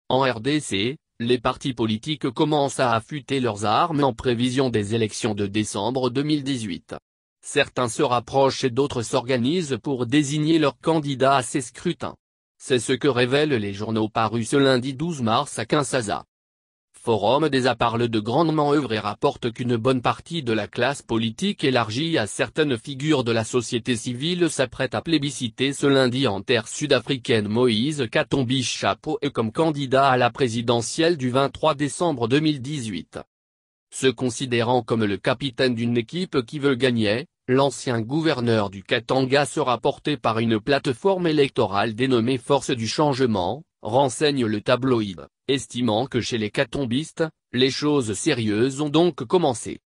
En RDC, les partis politiques commencent à affûter leurs armes en prévision des élections de décembre 2018. Certains se rapprochent et d'autres s'organisent pour désigner leurs candidats à ces scrutins. C'est ce que révèlent les journaux parus ce lundi 12 mars à Kinshasa. Forum des A parle de grandement œuvre et rapporte qu'une bonne partie de la classe politique élargie à certaines figures de la société civile s'apprête à plébisciter ce lundi en terre sud-africaine Moïse Katumbi Chaput comme candidat à la présidentielle du 23 décembre 2018. Se considérant comme le capitaine d'une équipe qui veut gagner, l'ancien gouverneur du Katanga sera porté par une plateforme électorale dénommée Force du Changement, renseigne le tabloïd, estimant que chez les katumbistes, les choses sérieuses ont donc commencé.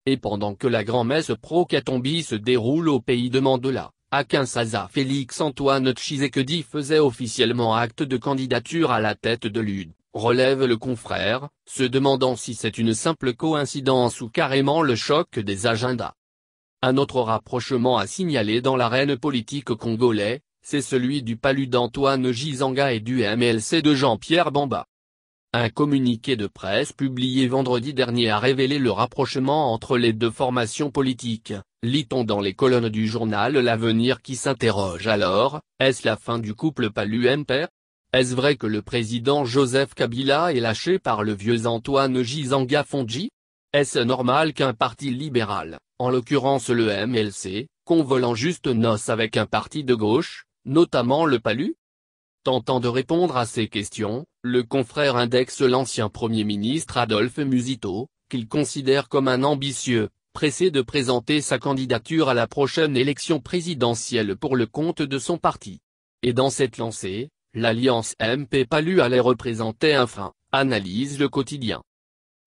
Et pendant que la grand-messe pro-Katumbi se déroule au pays de Mandela, à Kinshasa, Félix-Antoine Tshisekedi faisait officiellement acte de candidature à la tête de l'UD, relève le confrère, se demandant si c'est une simple coïncidence ou carrément le choc des agendas. Un autre rapprochement à signaler dans l'arène politique congolais, c'est celui du PALU d'Antoine Gizanga et du MLC de Jean-Pierre Bamba. Un communiqué de presse publié vendredi dernier a révélé le rapprochement entre les deux formations politiques, lit-on dans les colonnes du journal L'Avenir qui s'interroge alors, est-ce la fin du couple PALU-MPR ? Est-ce vrai que le président Joseph Kabila est lâché par le vieux Antoine Gizanga Fondji ? Est-ce normal qu'un parti libéral, en l'occurrence le MLC, convole en juste noces avec un parti de gauche, notamment le PALU ? Tentant de répondre à ces questions, le confrère indexe l'ancien Premier ministre Adolphe Musito, qu'il considère comme un ambitieux, pressé de présenter sa candidature à la prochaine élection présidentielle pour le compte de son parti. Et dans cette lancée, l'alliance MP-PALU allait représenter un frein, analyse le quotidien.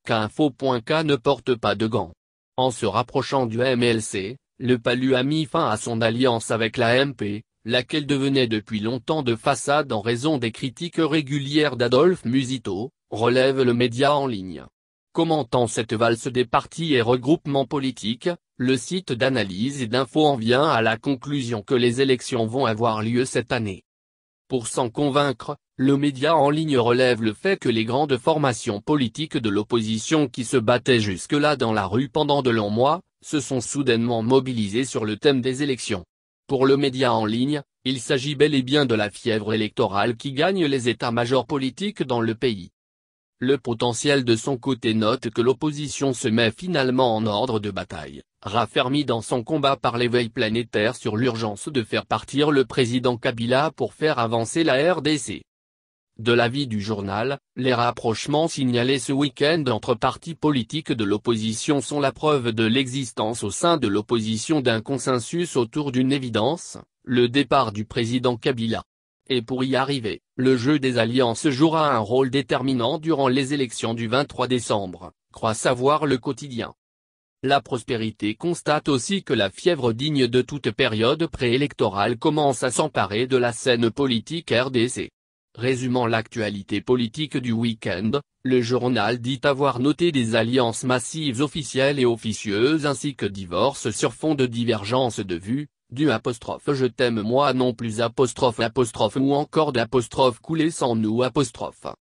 Qu'info.k ne porte pas de gants. En se rapprochant du MLC, le PALU a mis fin à son alliance avec la MP, laquelle devenait depuis longtemps de façade en raison des critiques régulières d'Adolphe Musito, relève le média en ligne. Commentant cette valse des partis et regroupements politiques, le site d'analyse et d'info en vient à la conclusion que les élections vont avoir lieu cette année. Pour s'en convaincre, le média en ligne relève le fait que les grandes formations politiques de l'opposition qui se battaient jusque-là dans la rue pendant de longs mois, se sont soudainement mobilisées sur le thème des élections. Pour le média en ligne, il s'agit bel et bien de la fièvre électorale qui gagne les états-majors politiques dans le pays. Le potentiel de son côté note que l'opposition se met finalement en ordre de bataille, raffermi dans son combat par l'éveil planétaire sur l'urgence de faire partir le président Kabila pour faire avancer la RDC. De l'avis du journal, les rapprochements signalés ce week-end entre partis politiques de l'opposition sont la preuve de l'existence au sein de l'opposition d'un consensus autour d'une évidence, le départ du président Kabila. Et pour y arriver, le jeu des alliances jouera un rôle déterminant durant les élections du 23 décembre, croit savoir le quotidien. La Prospérité constate aussi que la fièvre digne de toute période préélectorale commence à s'emparer de la scène politique RDC. Résumant l'actualité politique du week-end, le journal dit avoir noté des alliances massives officielles et officieuses ainsi que divorces sur fond de divergences de vues, du ' je t'aime moi non plus ' ou encore d'apostrophes coulées sans nous '.